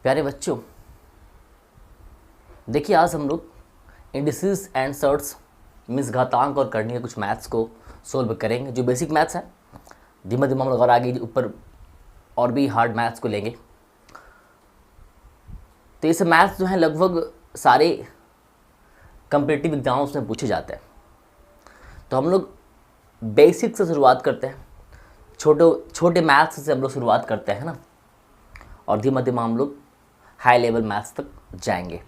प्यारे बच्चों, देखिए आज हम लोग इंडिसेस एंड सर्ट्स मीन्स घातांक और करनी के कुछ मैथ्स को सोल्व करेंगे, जो बेसिक मैथ्स है। धीमे धीमे हम लोग और आगे ऊपर और भी हार्ड मैथ्स को लेंगे। तो ये मैथ्स जो है लगभग सारे कम्पिटिटिव एग्जाम्स में पूछे जाते हैं। तो हम लोग बेसिक से शुरुआत करते हैं, छोटे मैथ्स से हम लोग शुरुआत करते हैं ना, और धीमे धीमे हम लोग हाई लेवल मैथ्स तक जाएंगे।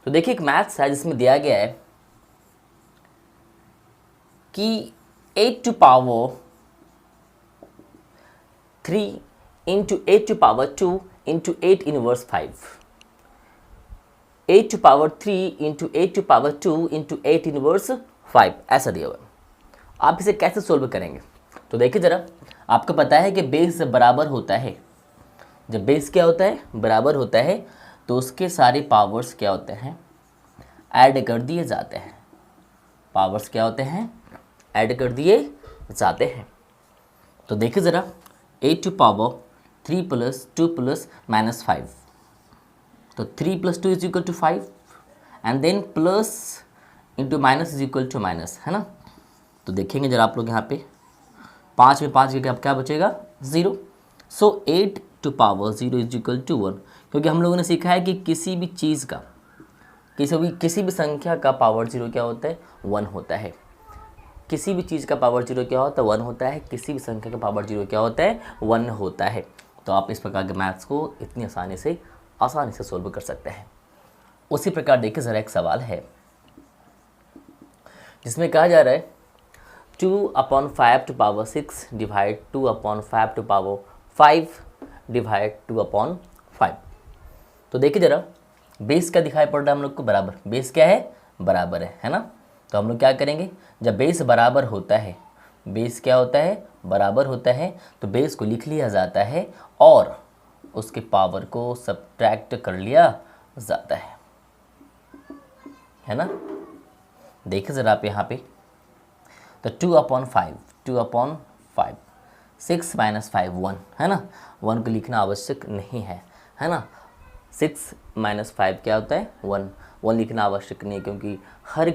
तो देखिए एक मैथ्स है जिसमें दिया गया है कि 8 to power 3 into 8 to power 2 into 8 inverse 5, 8 to power 3 into 8 to power 2 into 8 inverse 5 ऐसा दिया हुआ है। आप इसे कैसे सोल्व करेंगे? तो देखिए ज़रा, आपको पता है कि बेस बराबर होता है। जब बेस क्या होता है? बराबर होता है, तो उसके सारे पावर्स क्या होते हैं? ऐड कर दिए जाते हैं। पावर्स क्या होते हैं? ऐड कर दिए जाते हैं। तो देखिए ज़रा, 8 to power 3 plus 2 plus minus 5, तो 3 plus 2 is equal to 5 and then plus into minus is equal to minus, है ना। तो देखेंगे जरा आप लोग यहाँ पे 5 में 5 के क्या बचेगा? 0। So 8 to power 0 is equal to 1, क्योंकि हम लोगों ने सीखा है कि किसी भी चीज़ का, किसी भी संख्या का पावर 0 क्या होता है? 1 होता है। किसी भी चीज़ का पावर 0 क्या होता है? 1 होता है। किसी भी संख्या का पावर 0 क्या होता है? 1 होता है। तो आप इस प्रकार के मैथ्स को इतनी आसानी से सोल्व कर सकते हैं। उसी प्रकार देखिए ज़रा एक सवाल है जिसमें कहा जा रहा है 2/5 to power 6 divide 2/5 to power 5 divide 2/5। तो देखिए ज़रा, बेस क्या दिखाई पड़ रहा है हम लोग को? बराबर। बेस क्या है? बराबर है ना। तो हम लोग क्या करेंगे, जब बेस बराबर होता है, बेस क्या होता है? बराबर होता है, तो बेस को लिख लिया जाता है और उसके पावर को सब्ट्रैक्ट कर लिया जाता है ना। देखिए ज़रा आप यहाँ पे, तो 2/5 6 - 5 1, है ना। 1 को लिखना आवश्यक नहीं है ना। 6 - 5 क्या होता है? 1। 1 लिखना आवश्यक नहीं है, क्योंकि हर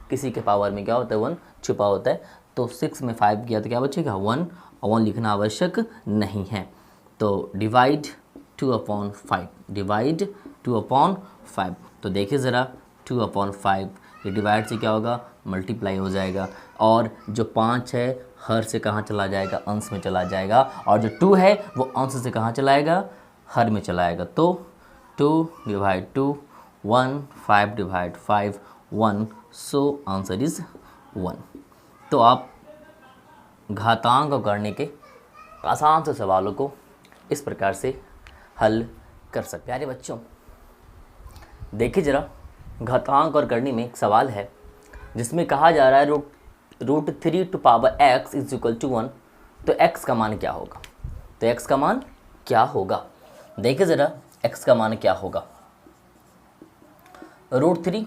किसी के पावर में क्या होता है? 1 छुपा होता है। तो 6 में 5 किया तो क्या बचेगा? 1, और 1 लिखना आवश्यक नहीं है। तो डिवाइड 2/5, डिवाइड 2/5। तो देखिए ज़रा, 2/5 ये डिवाइड से क्या होगा? मल्टीप्लाई हो जाएगा, और जो 5 है हर से कहाँ चला जाएगा? अंश में चला जाएगा, और जो 2 है वो अंश से कहाँ चलाएगा? हर में चलाएगा। तो 2/2 1, 5/5 1, सो आंसर इज 1। तो आप घातांक और करने के आसान से सवालों को इस प्रकार से हल कर सकते हैं। प्यारे बच्चों, देखिए ज़रा, घातांक और करनी में एक सवाल है जिसमें कहा जा रहा है √3 to power x is equal to 1। तो x का मान क्या होगा? तो x का मान क्या होगा? देखिए ज़रा, x का मान क्या होगा? √3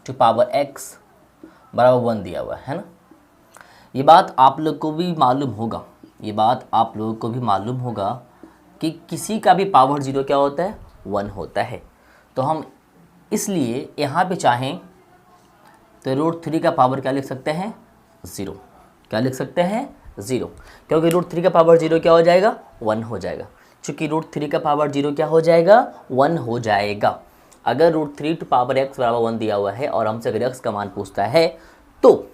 to power x बराबर 1 दिया हुआ है ना। ये बात आप लोग को भी मालूम होगा, ये बात आप लोगों को भी मालूम होगा कि किसी का भी पावर 0 क्या होता है? 1 होता है। तो हम इसलिए यहाँ पे चाहें तो √3 का पावर क्या लिख सकते हैं? 0। क्या लिख सकते हैं? 0, क्योंकि √3 का पावर 0 क्या हो जाएगा? 1 हो जाएगा। चूँकि √3 का पावर 0 क्या हो जाएगा? 1 हो जाएगा। अगर √3 to power x बराबर 1 दिया हुआ है और हमसे अगर x का मान पूछता है तो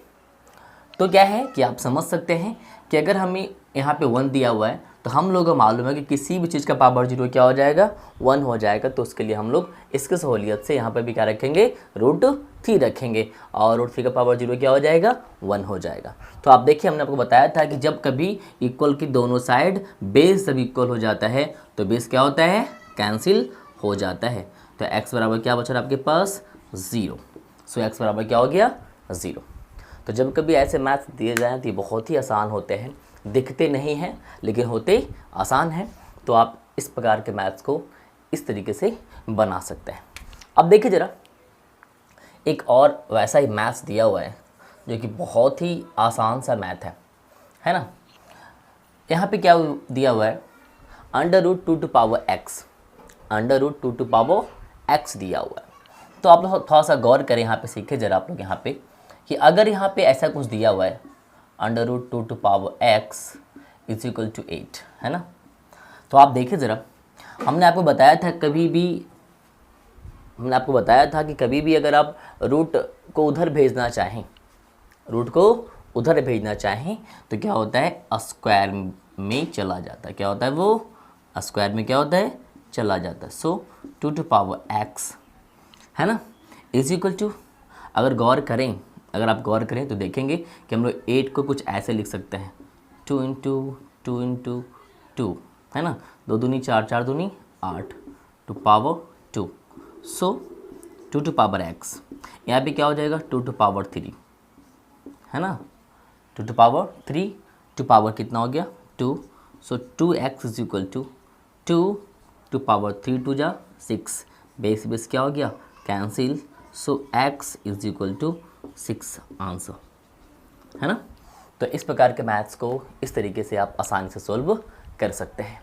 क्या है कि आप समझ सकते हैं कि अगर हमें यहाँ पे 1 दिया हुआ है तो हम लोगों को मालूम है कि किसी भी चीज़ का पावर 0 क्या हो जाएगा? 1 हो जाएगा। तो उसके लिए हम लोग इसकी सहूलियत से यहाँ पर भी क्या रखेंगे? √3 रखेंगे, और √3 का पावर 0 क्या हो जाएगा? 1 हो जाएगा। तो आप देखिए, हमने आपको बताया था कि जब कभी इक्वल की दोनों साइड बेस जब इक्वल हो जाता है तो बेस क्या होता है? कैंसिल हो जाता है। तो x बराबर क्या बचा आपके पास? 0। सो x बराबर क्या हो गया? 0। तो जब कभी ऐसे मैथ्स दिए जाएँ तो ये बहुत ही आसान होते हैं, दिखते नहीं हैं लेकिन होते आसान हैं। तो आप इस प्रकार के मैथ्स को इस तरीके से बना सकते हैं। अब देखिए ज़रा, एक और वैसा ही मैथ्स दिया हुआ है जो कि बहुत ही आसान सा मैथ है ना। यहाँ पे क्या दिया हुआ है, √2 √2 दिया हुआ है। तो आप लोग थोड़ा सा गौर करें, यहाँ पे सीखे जरा आप लोग यहाँ पे कि अगर यहाँ पे ऐसा कुछ दिया हुआ है √2 = 8 है ना। तो आप देखिए ज़रा, हमने आपको बताया था कि कभी भी अगर आप रूट को उधर भेजना चाहें तो क्या होता है, स्क्वायर में चला जाता है। क्या होता है, वो स्क्वायर में क्या होता है, चला जाता है। सो 2 है ना = अगर आप गौर करें तो देखेंगे कि हम लोग 8 को कुछ ऐसे लिख सकते हैं, 2 × 2 × 2 है ना, 2 दूनी 4, 4 दूनी 8, 2 सो 2 यहाँ पे क्या हो जाएगा, 2 है ना, 2 कितना हो गया, 2। सो 2x = 2 2 जा 6, बेस क्या हो गया, कैंसिल। सो x = 6 आंसर है ना। तो इस प्रकार के मैथ्स को इस तरीके से आप आसानी से सोल्व कर सकते हैं।